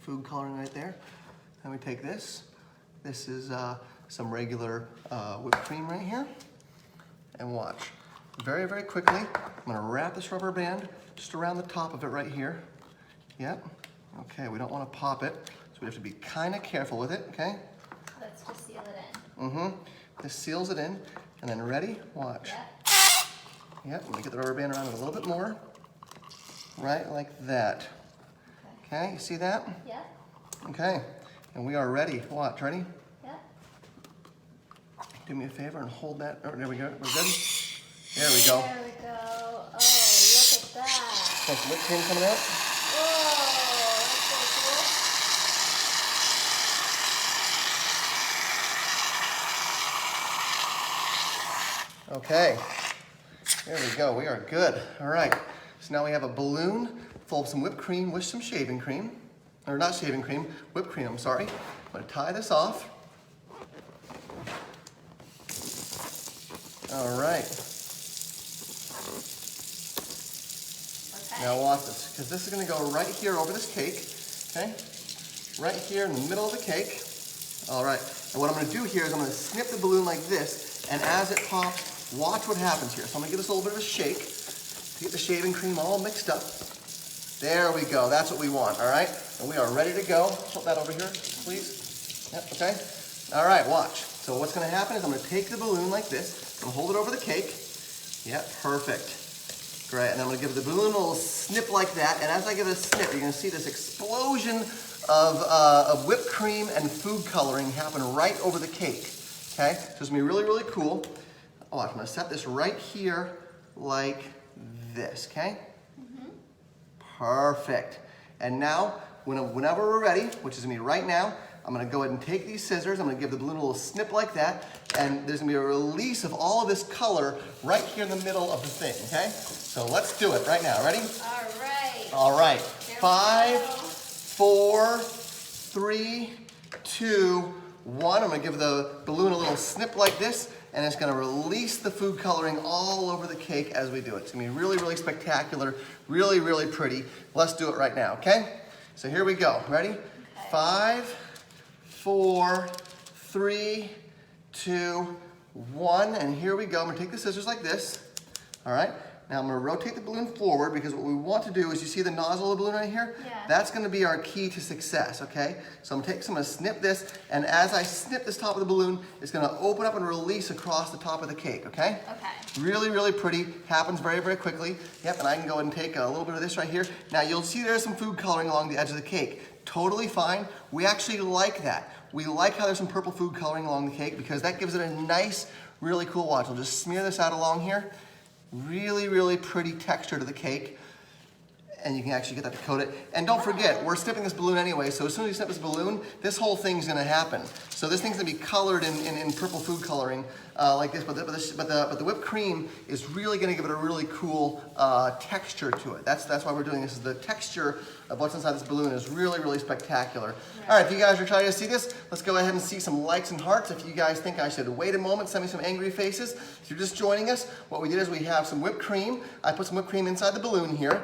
food coloring right there. Then we take this. This is some regular whipped cream right here. And watch. Very, very quickly, I'm gonna wrap this rubber band just around the top of it right here. Yep. Okay, we don't want to pop it, so we have to be kind of careful with it, okay? Let's just seal it in. Mm-hmm. This seals it in, and then ready? Watch. Yep, let me get the rubber band around it a little bit more. Right, like that. Okay, you see that? Yep. Okay, and we are ready. Watch, ready? Yep. Do me a favor and hold that. Oh, there we go. We're good? There we go. There we go. Oh, look at that. Got some whipped cream coming out. Whoa, that's so cool. Okay, there we go. We are good. All right, so now we have a balloon full of some whipped cream with some shaving cream. Or not shaving cream, whipped cream, I'm sorry. I'm gonna tie this off. All right. Okay. Now watch this, because this is gonna go right here over this cake, okay? Right here in the middle of the cake. All right, and what I'm gonna do here is I'm gonna snip the balloon like this, and as it pops, watch what happens here. So I'm gonna give this a little bit of a shake to get the shaving cream all mixed up. There we go, that's what we want, all right? And we are ready to go. Flip that over here, please. Yep, okay. All right, watch. So what's gonna happen is I'm gonna take the balloon like this, and hold it over the cake. Yep, perfect. Great, and I'm gonna give the balloon a little snip like that, and as I give it a snip, you're gonna see this explosion of whipped cream and food coloring happen right over the cake, okay? So it's gonna be really, really cool. Oh, I'm gonna set this right here like this, okay? Perfect. And now, whenever we're ready, which is gonna be right now, I'm gonna go ahead and take these scissors, I'm gonna give the balloon a little snip like that, and there's gonna be a release of all of this color right here in the middle of the thing, okay? So let's do it right now, ready? All right. All right, There we 5, go. 4, 3, 2, 1. I'm gonna give the balloon a little snip like this, and it's gonna release the food coloring all over the cake as we do it. It's gonna be really, really spectacular, really, really pretty. Let's do it right now, okay? So here we go, ready? Okay. 5, 4, 3, 2, 1, and here we go. I'm gonna take the scissors like this, all right? Now I'm gonna rotate the balloon forward because what we want to do is, you see the nozzle of the balloon right here? Yeah. That's gonna be our key to success, okay? So I'm gonna snip this, and as I snip this top of the balloon, it's gonna open up and release across the top of the cake, okay? Okay. Really, really pretty, happens very, very quickly. Yep, and I can go ahead and take a little bit of this right here. Now you'll see there's some food coloring along the edge of the cake. Totally fine, we actually like that. We like how there's some purple food coloring along the cake because that gives it a nice, really cool watch. I'll just smear this out along here. Really, really pretty texture to the cake. And you can actually get that to coat it. And don't forget, we're snipping this balloon anyway, so as soon as you snip this balloon, this whole thing's gonna happen. So this thing's gonna be colored in purple food coloring like this, but the whipped cream is really gonna give it a really cool texture to it. That's why we're doing this, is the texture of what's inside this balloon is really, really spectacular. Yeah. All right, if you guys are excited to see this, let's go ahead and see some likes and hearts. If you guys think I should wait a moment, send me some angry faces. If you're just joining us, what we did is we have some whipped cream. I put some whipped cream inside the balloon here.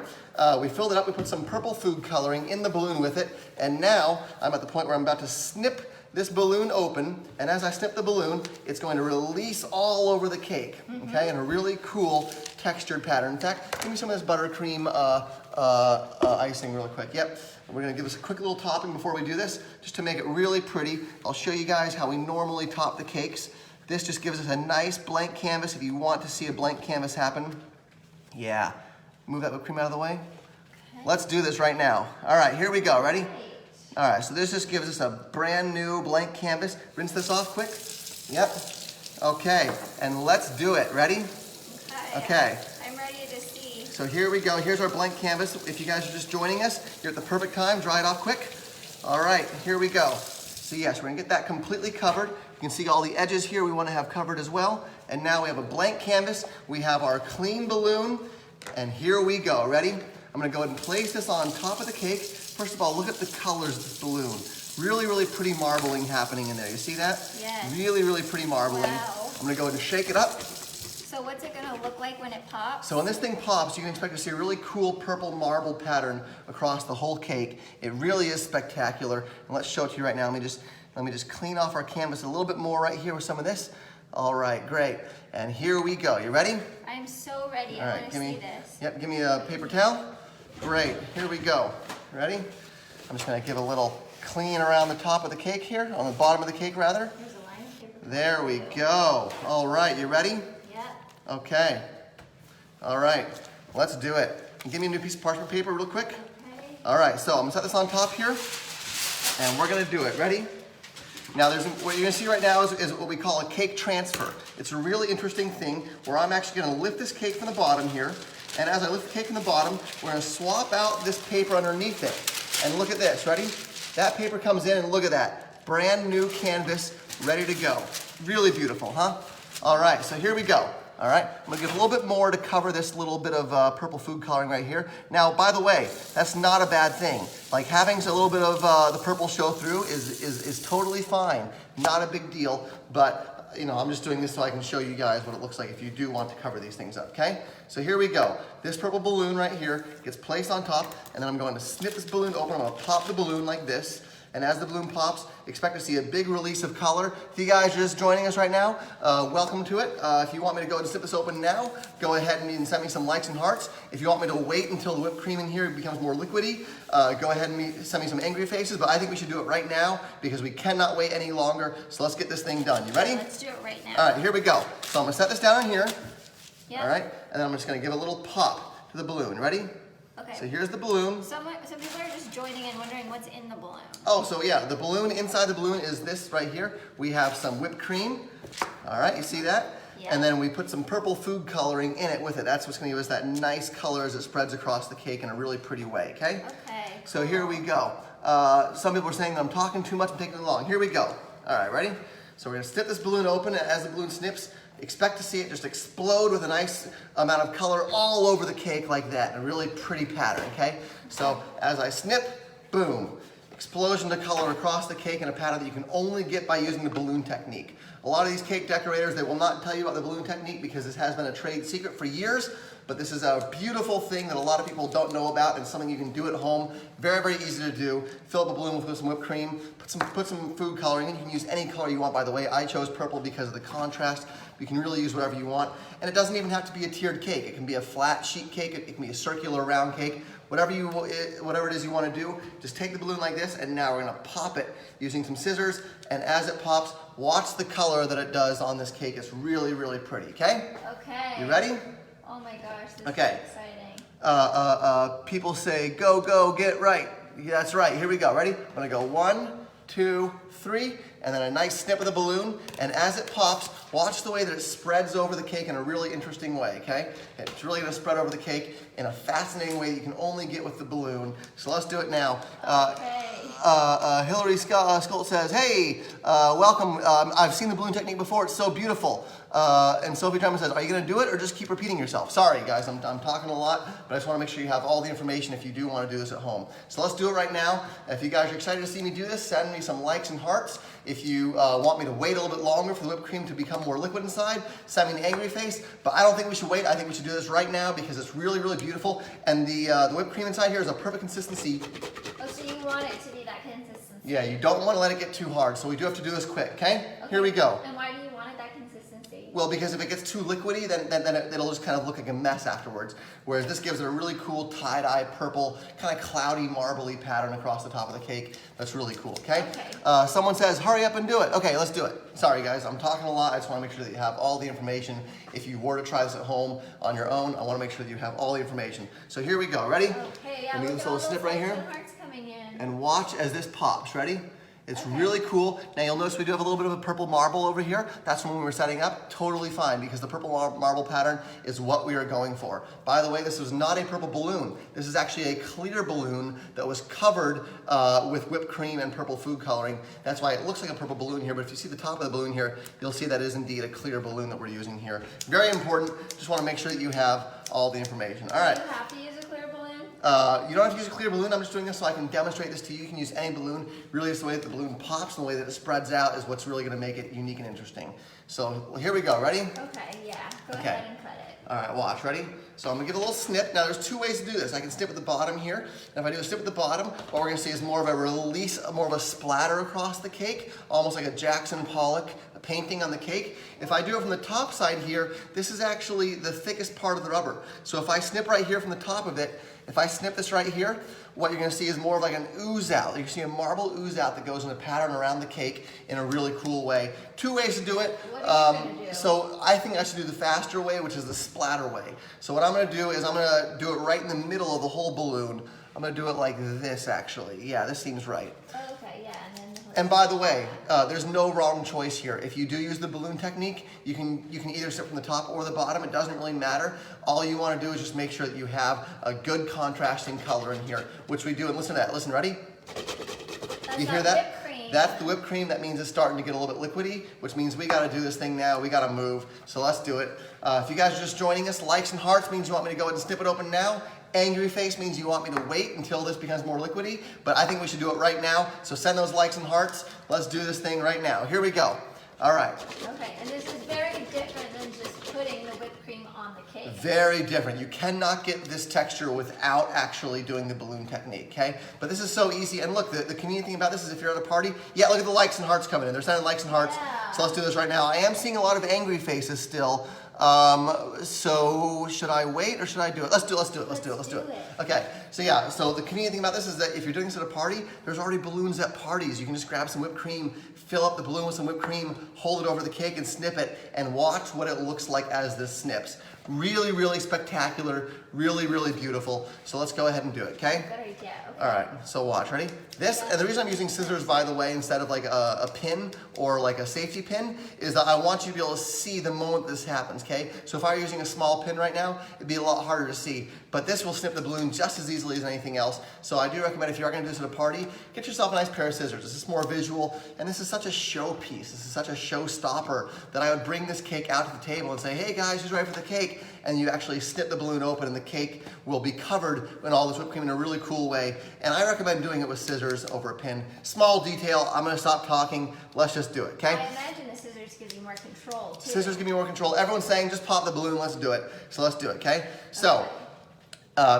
We filled it up, we put some purple food coloring in the balloon with it, and now I'm at the point where I'm about to snip this balloon open, and as I snip the balloon, it's going to release all over the cake, okay, in a really cool textured pattern. In fact, give me some of this buttercream icing real quick. Yep, we're gonna give this a quick little topping before we do this, just to make it really pretty. I'll show you guys how we normally top the cakes. This just gives us a nice blank canvas if you want to see a blank canvas happen. Yeah, move that whipped cream out of the way. Okay. Let's do this right now. All right, here we go, ready? Great. All right, so this just gives us a brand new blank canvas. Rinse this off quick. Yep. Okay, and let's do it. Ready? Okay. I'm ready to see. So here we go. Here's our blank canvas. If you guys are just joining us, you're at the perfect time. Dry it off quick. All right, here we go. So yes, we're gonna get that completely covered. You can see all the edges here we wanna have covered as well. And now we have a blank canvas. We have our clean balloon, and here we go. Ready? I'm gonna go ahead and place this on top of the cake. First of all, look at the colors of this balloon. Really, really pretty marbling happening in there. You see that? Yes. Really, really pretty marbling. Wow. I'm gonna go ahead and shake it up. So what's it gonna look like when it pops? So when this thing pops, you can expect to see a really cool purple marble pattern across the whole cake. It really is spectacular. And let's show it to you right now. Let me just clean off our canvas a little bit more right here with some of this. All right, great. And here we go. You ready? I'm so ready. All I right, want to see this. Yep, give me a paper towel. Great, here we go. Ready? I'm just gonna give a little clean around the top of the cake here, on the bottom of the cake rather. There's a line of paper. There we go. All right, you ready? Yep. Okay. All right, let's do it. Give me a new piece of parchment paper real quick. Okay. All right, so I'm gonna set this on top here, and we're gonna do it. Ready? Now, what you're gonna see right now is what we call a cake transfer. It's a really interesting thing where I'm actually gonna lift this cake from the bottom here, and as I lift the cake from the bottom, we're gonna swap out this paper underneath it. And look at this, ready? That paper comes in and look at that. Brand new canvas, ready to go. Really beautiful, huh? All right, so here we go. All right, I'm gonna give a little bit more to cover this little bit of purple food coloring right here. Now, by the way, that's not a bad thing. Like having a little bit of the purple show through is totally fine. Not a big deal, but you know, I'm just doing this so I can show you guys what it looks like if you do want to cover these things up, okay? So here we go. This purple balloon right here gets placed on top, and then I'm going to snip this balloon open. I'm gonna pop the balloon like this. And as the balloon pops, expect to see a big release of color. If you guys are just joining us right now, welcome to it. If you want me to go and snip this open now, go ahead and send me some likes and hearts. If you want me to wait until the whipped cream in here becomes more liquidy, go ahead and send me some angry faces. But I think we should do it right now because we cannot wait any longer. So let's get this thing done. You ready? Let's do it right now. All right, here we go. So I'm gonna set this down in here. Yep. All right, and then I'm just gonna give a little pop to the balloon. Ready? Okay. So here's the balloon. Some people are just joining in wondering what's in the balloon. Oh, so yeah, the balloon, inside the balloon is this right here. We have some whipped cream. All right, you see that? Yeah. And then we put some purple food coloring in it with it. That's what's gonna give us that nice color as it spreads across the cake in a really pretty way, okay? Okay. So here we go. Some people are saying that I'm talking too much, I'm taking too long. Here we go. All right, ready? So we're gonna snip this balloon open, and as the balloon snips, expect to see it just explode with a nice amount of color all over the cake like that. A really pretty pattern, okay? So as I snip, boom. Explosion of color across the cake in a pattern that you can only get by using the balloon technique. A lot of these cake decorators, they will not tell you about the balloon technique because this has been a trade secret for years, but this is a beautiful thing that a lot of people don't know about and something you can do at home. Very, very easy to do. Fill up a balloon with some whipped cream, put some food coloring in. You can use any color you want, by the way. I chose purple because of the contrast. You can really use whatever you want. And it doesn't even have to be a tiered cake. It can be a flat sheet cake. It can be a circular round cake. Whatever it is you want to do, just take the balloon like this, and now we're going to pop it using some scissors. And as it pops, watch the color that it does on this cake. It's really, really pretty, okay? Okay. You ready? Oh my gosh, this Okay. is exciting. People say, go, go, get it right. Yeah, that's right. Here we go. Ready? I'm going to go 1, 2, 3, and then a nice snip of the balloon. And as it pops, watch the way that it spreads over the cake in a really interesting way, okay? It's really going to spread over the cake in a fascinating way that you can only get with the balloon. So let's do it now. Okay. Hillary Skull says, hey, welcome. I've seen the balloon technique before. It's so beautiful. And Sophie Drummond says, are you going to do it or just keep repeating yourself? Sorry, guys, I'm talking a lot, but I just want to make sure you have all the information if you do want to do this at home. So let's do it right now. If you guys are excited to see me do this, send me some likes and hearts. If you want me to wait a little bit longer for the whipped cream to become more liquid inside, send me an angry face. But I don't think we should wait. I think we should do this right now because it's really, really beautiful. And the whipped cream inside here is a perfect consistency. Oh, so you want it to be that consistency? Yeah, you don't want to let it get too hard, so we do have to do this quick, okay? Here we go. And why do you want it that consistency? Well, because if it gets too liquidy, then it'll just kind of look like a mess afterwards. Whereas this gives it a really cool tie-dye purple, kind of cloudy, marbly pattern across the top of the cake. That's really cool, okay? Okay. Someone says, hurry up and do it. Okay, let's do it. Sorry, guys, I'm talking a lot. I just want to make sure that you have all the information. If you were to try this at home on your own, I want to make sure that you have all the information. So here we go. Ready? Okay, yeah, Let me look give this at all little snip those right here. little hearts coming in. And watch as this pops. Ready? It's Okay. really cool. Now you'll notice we do have a little bit of a purple marble over here. That's when we were setting up. Totally fine because the purple marble pattern is what we are going for. By the way, this was not a purple balloon. This is actually a clear balloon that was covered with whipped cream and purple food coloring. That's why it looks like a purple balloon here, but if you see the top of the balloon here, you'll see that is indeed a clear balloon that we're using here. Very important. Just want to make sure that you have all the information. All right. Do you have to use a clear balloon? You don't have to use a clear balloon. I'm just doing this so I can demonstrate this to you. You can use any balloon. Really, it's the way that the balloon pops and the way that it spreads out is what's really going to make it unique and interesting. So here we go. Ready? Okay, yeah. Go ahead and cut it. All right, watch. Ready? So I'm going to give a little snip. Now, there's two ways to do this. I can snip at the bottom here. And if I do a snip at the bottom, what we're going to see is more of a release, more of a splatter across the cake, almost like a Jackson Pollock painting on the cake. If I do it from the top side here, this is actually the thickest part of the rubber. So if I snip right here from the top of it, if I snip this right here, what you're going to see is more of like an ooze out. You see a marble ooze out that goes in a pattern around the cake in a really cool way. Two ways to do it. What are you going to do? So I think I should do the faster way, which is the splatter way. So what I'm going to do is I'm going to do it right in the middle of the whole balloon. I'm going to do it like this, actually. Yeah, this seems right. Oh, okay, yeah. And by the way, there's no wrong choice here. If you do use the balloon technique, you can either snip from the top or the bottom. It doesn't really matter. All you want to do is just make sure that you have a good contrasting color in here, which we do. And listen to that. Listen, ready? You hear that? Whipped cream. That's the whipped cream. That means it's starting to get a little bit liquidy, which means we got to do this thing now. We got to move. So let's do it. If you guys are just joining us, likes and hearts means you want me to go ahead and snip it open now. Angry face means you want me to wait until this becomes more liquidy, but I think we should do it right now. So send those likes and hearts. Let's do this thing right now. Here we go. All right. Okay, and this is very different than just putting the whipped cream on the cake. Very different. You cannot get this texture without actually doing the balloon technique, okay? But this is so easy. And look, the convenient thing about this is if you're at a party, yeah, look at the likes and hearts coming in. They're sending likes and hearts. Yeah. So let's do this right now. I am seeing a lot of angry faces still. So should I wait or should I do it? Let's do it. Okay, so yeah, so the convenient thing about this is that if you're doing this at a party, there's already balloons at parties. You can just grab some whipped cream, fill up the balloon with some whipped cream, hold it over the cake and snip it, and watch what it looks like as this snips. Really, really spectacular, really, really beautiful. So let's go ahead and do it, okay? Good idea, okay. All right, so watch, ready? This, and the reason I'm using scissors, by the way, instead of like a pin or like a safety pin, is that I want you to be able to see the moment this happens, okay? So if I were using a small pin right now, it'd be a lot harder to see. But this will snip the balloon just as easily as anything else. So I do recommend if you are gonna do this at a party, get yourself a nice pair of scissors. This is more visual, and this is such a showpiece. This is such a showstopper that I would bring this cake out to the table and say, hey guys, who's ready for the cake? And you actually snip the balloon open and the cake will be covered in all this whipped cream in a really cool way. And I recommend doing it with scissors over a pin. Small detail, I'm gonna stop talking. Let's just do it, okay? I imagine the scissors give you more control too. Scissors give me more control. Everyone's saying just pop the balloon, let's do it. So let's do it, okay? So,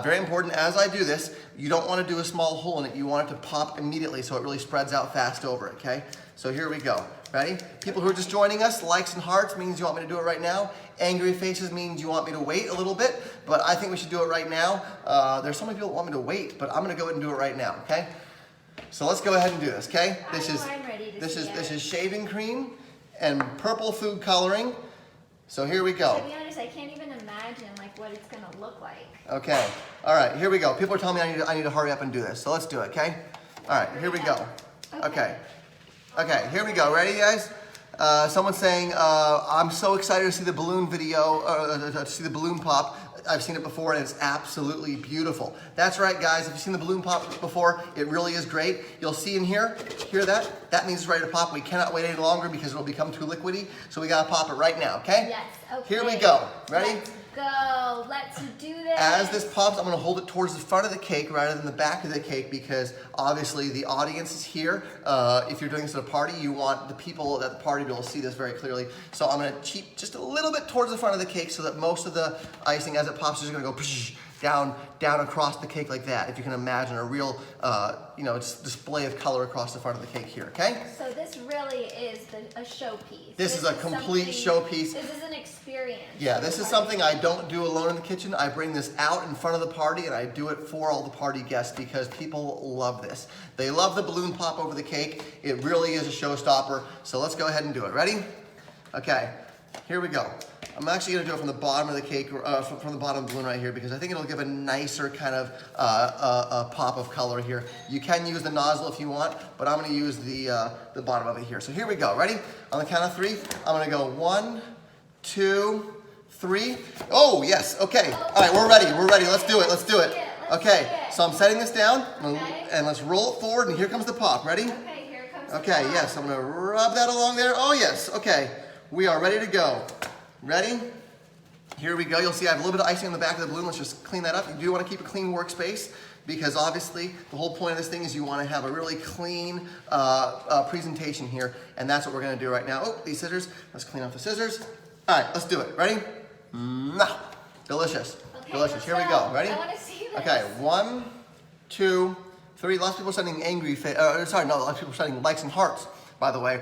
very important, as I do this, you don't want to do a small hole in it. You want it to pop immediately so it really spreads out fast over it, okay? So here we go. Ready? People who are just joining us, likes and hearts means you want me to do it right now. Angry faces means you want me to wait a little bit, but I think we should do it right now. There's so many people that want me to wait, but I'm going to go ahead and do it right now, okay? So let's go ahead and do this, okay? I'm ready to see it. This is shaving cream and purple food coloring. So here we go. To be honest, I can't even imagine like what it's gonna look like. Okay. All right. Here we go. People are telling me I need to hurry up and do this. So let's do it. Okay. All right. Here we go. Okay. Okay. Here we go. Ready, guys? Someone's saying I'm so excited to see the balloon video, to see the balloon pop. I've seen it before and it's absolutely beautiful. That's right, guys. If you've seen the balloon pop before, it really is great. You'll see in here, hear that? That means it's ready to pop. We cannot wait any longer because it'll become too liquidy. So we gotta pop it right now, okay? Yes, okay. Here we go. Ready? Let's go. Let's do this. As this pops, I'm gonna hold it towards the front of the cake rather than the back of the cake because obviously the audience is here. If you're doing this at a party, you want the people at the party to be able to see this very clearly. So I'm gonna cheat just a little bit towards the front of the cake so that most of the icing as it pops is gonna go down across the cake like that. If you can imagine a real, display of color across the front of the cake here, okay? So this really is a showpiece. This is a complete showpiece. This is an experience. Yeah, this is something I don't do alone in the kitchen. I bring this out in front of the party and I do it for all the party guests because people love this. They love the balloon pop over the cake. It really is a showstopper. So let's go ahead and do it. Ready? Okay, here we go. I'm actually gonna do it from the bottom of the cake, from the bottom of the balloon right here because I think it'll give a nicer kind of a pop of color here. You can use the nozzle if you want, but I'm gonna use the bottom of it here. So here we go, ready? On the count of 3, I'm gonna go 1, 2, 3. Oh, yes, okay. All right, we're ready, let's do it. Okay, so I'm setting this down, and let's roll it forward, and here comes the pop, ready? Okay, here comes the Okay, pop. yes, I'm gonna rub that along there. Oh yes, okay. We are ready to go. Ready? Here we go. You'll see I have a little bit of icing on the back of the balloon. Let's just clean that up. You do want to keep a clean workspace because obviously the whole point of this thing is you want to have a really clean presentation here, and that's what we're going to do right now. Oh, these scissors. Let's clean off the scissors. All right, let's do it. Ready? Mwah. Delicious. Okay, Delicious. Here we go. Ready? I want to see this. Okay, 1, 2, 3. Lots of people are sending lots of people are sending likes and hearts, by the way.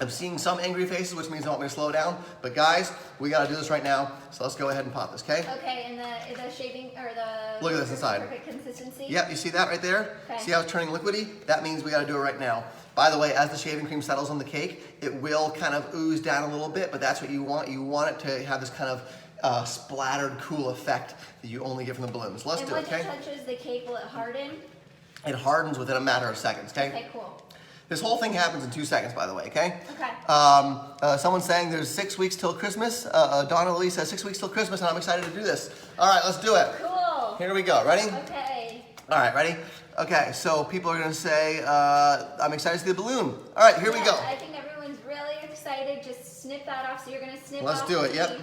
I'm seeing some angry faces, which means they want me to slow down. But guys, we got to do this right now. So let's go ahead and pop this, okay? Okay, and the shaving or the look at this inside. Perfect consistency. Yep, you see that right there? Okay. See how it's turning liquidy? That means we got to do it right now. By the way, as the shaving cream settles on the cake, it will kind of ooze down a little bit, but that's what you want. You want it to have this kind of splattered, cool effect that you only get from the balloons. Let's do it, okay? And when it touches the cake, will it harden? It hardens within a matter of seconds, okay? Okay, cool. This whole thing happens in 2 seconds, by the way, okay? Okay. Someone's saying there's 6 weeks till Christmas. Donna Lee says 6 weeks till Christmas, and I'm excited to do this. All right, let's do it. Cool. Here we go. Ready? Okay. All right, ready? Okay, so people are going to say, I'm excited to see the balloon. All right, here we go. I think everyone's really excited. Just snip that off. So you're going to snip Let's off do it, yep.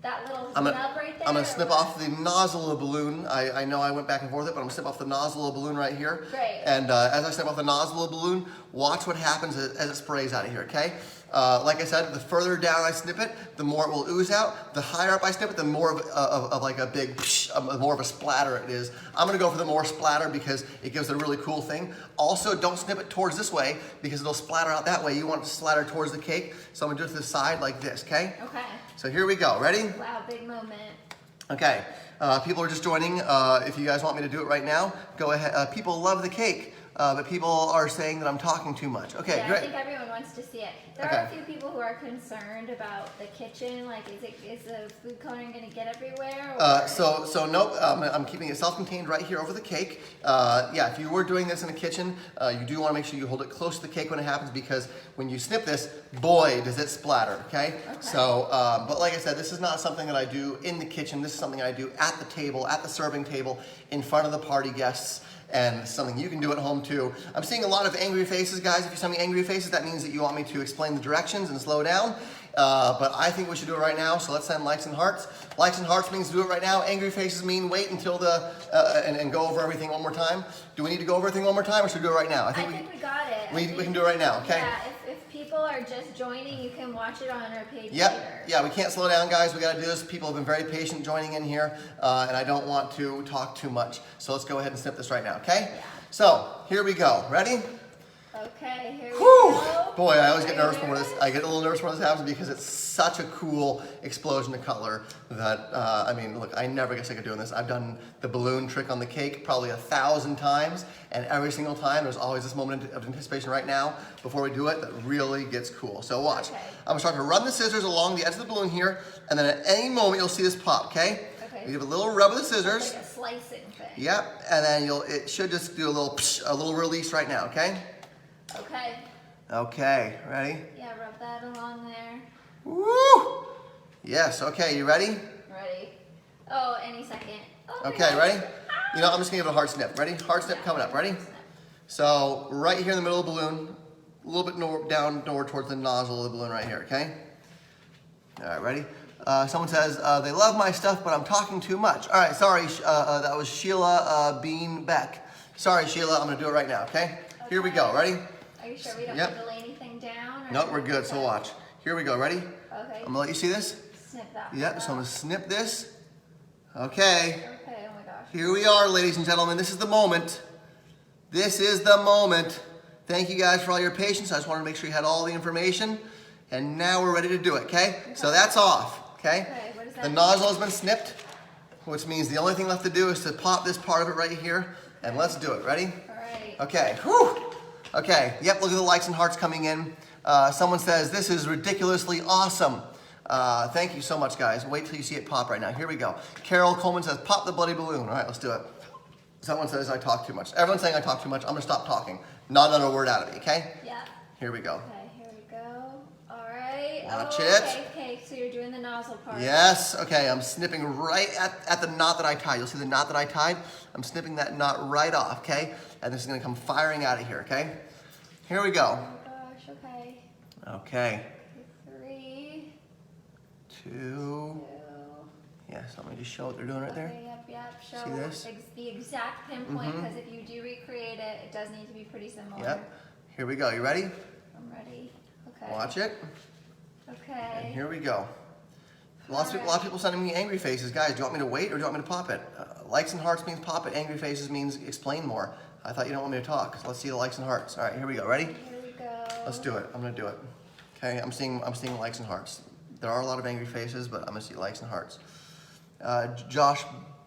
that little I'm nub right there. going to snip off the nozzle of the balloon. I know I went back and forth it, but I'm going to snip off the nozzle of the balloon right here. Great. And as I snip off the nozzle of the balloon, watch what happens as it sprays out of here, okay? Like I said, the further down I snip it, the more it will ooze out. The higher up I snip it, the more of like a big, more of a splatter it is. I'm going to go for the more splatter because it gives it a really cool thing. Also, don't snip it towards this way because it'll splatter out that way. You want it to splatter towards the cake. So I'm going to do it to the side like this, okay? Okay. So here we go. Ready? Wow, big moment. Okay. People are just joining. If you guys want me to do it right now, go ahead. People love the cake. But people are saying that I'm talking too much. Okay, yeah, great. I think everyone wants to see it. There are a few people who are concerned about the kitchen. Like, is the food coloring going to get everywhere? So nope. I'm keeping it self-contained right here over the cake. Yeah, if you were doing this in a kitchen, you do want to make sure you hold it close to the cake when it happens because when you snip this, boy, does it splatter. Okay. So, but like I said, this is not something that I do in the kitchen. This is something I do at the table, at the serving table, in front of the party guests. And something you can do at home too. I'm seeing a lot of angry faces, guys. If you send me angry faces, that means that you want me to explain the directions and slow down. But I think we should do it right now, so let's send likes and hearts. Likes and hearts means do it right now. Angry faces mean wait until and go over everything one more time. Do we need to go over everything one more time, or should we do it right now? I think we got it. We can do it right now, okay? Yeah, if people are just joining, you can watch it on our page Yep. later. Yeah, we can't slow down, guys. We got to do this. People have been very patient joining in here, and I don't want to talk too much. So let's go ahead and snip this right now, okay? Yeah. So here we go. Ready? Okay, here we Whew. go. Boy, I always get nervous before this. I get a little nervous when this happens because it's such a cool explosion of color that, I mean, look, I never get sick of doing this. I've done the balloon trick on the cake probably 1,000 times, and every single time there's always this moment of anticipation right now before we do it that really gets cool. So watch. Okay. I'm gonna start to run the scissors along the edge of the balloon here, and then at any moment you'll see this pop, okay? Okay. You give a little rub of the scissors. Like a slicing thing. Yep, and then it should just do a little release right now, okay? Okay. Okay, ready? Yeah, rub that along there. Woo! Yes, okay, you ready? Ready. Oh, any second. Oh my Okay, gosh. ready? You know, I'm just gonna give it a hard snip. Ready? Hard snip coming up, ready? So, right here in the middle of the balloon, a little bit down towards the nozzle of the balloon right here, okay? All right, ready? Someone says, they love my stuff, but I'm talking too much. All right, sorry, that was Sheila Bean Beck. Sorry, Sheila, I'm gonna do it right now, okay? Here we go, ready? Are you sure we don't Yep. have to lay anything down? Or Nope, we're good, so watch. Here we go, ready? Okay. I'm gonna let you see this. Snip that. Yep, so I'm gonna snip this. Okay, Okay, oh my gosh. here we are, ladies and gentlemen. This is the moment. This is the moment. Thank you guys for all your patience. I just wanted to make sure you had all the information. And now we're ready to do it, okay? So that's off, okay? Okay, what does that The mean? nozzle has been snipped, which means the only thing left to do is to pop this part of it right here. And let's do it. Ready? All right. Okay, whew. Okay, yep, look at the likes and hearts coming in. Someone says, this is ridiculously awesome. Thank you so much, guys. Wait till you see it pop right now. Here we go. Carol Coleman says, pop the bloody balloon. All right, let's do it. Someone says, I talk too much. Everyone's saying I talk too much. I'm going to stop talking. Not another word out of me, okay? Yeah. Here we go. Okay, here we go. All right. Watch oh, it. Okay, so you're doing the nozzle part. Yes, okay, I'm snipping right at the knot that I tied. You'll see the knot that I tied. I'm snipping that knot right off, okay? And this is going to come firing out of here, okay? Here we go. Oh gosh, okay. Okay. 3, 2. Yes, let me just show what they're doing right there. Okay, yep. Show See this? the exact pinpoint, because if you do recreate it, it does need to be pretty similar. Yep. Here we go. You ready? I'm ready. Okay. Watch it. Okay. And here we go. A lot of people sending me angry faces. Guys, do you want me to wait or do you want me to pop it? Likes and hearts means pop it. Angry faces means explain more. I thought you don't want me to talk. So let's see the likes and hearts. All right, here we go. Ready? Here we go. Let's do it. I'm gonna do it. Okay, I'm seeing likes and hearts. There are a lot of angry faces, but I'm gonna see likes and hearts. Josh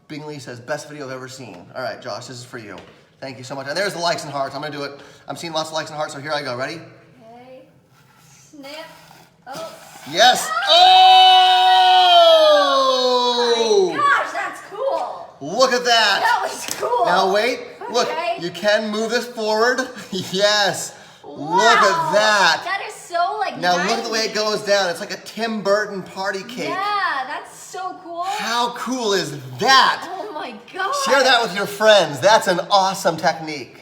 Bingley says, best video I've ever seen. All right, Josh, this is for you. Thank you so much. And there's the likes and hearts. I'm gonna do it. I'm seeing lots of likes and hearts, so here I go. Ready? Okay. Snip. Oh. Yes. Oh! Oh my gosh, that's cool. Look at that. That was cool. Now wait. Okay. Look, you can move this forward. Yes. Wow. Look at that. That is so like Now 90s. look at the way it goes down. It's like a Tim Burton party cake. Yeah, that's so cool. How cool is that? Oh my god. Share that with your friends. That's an awesome technique.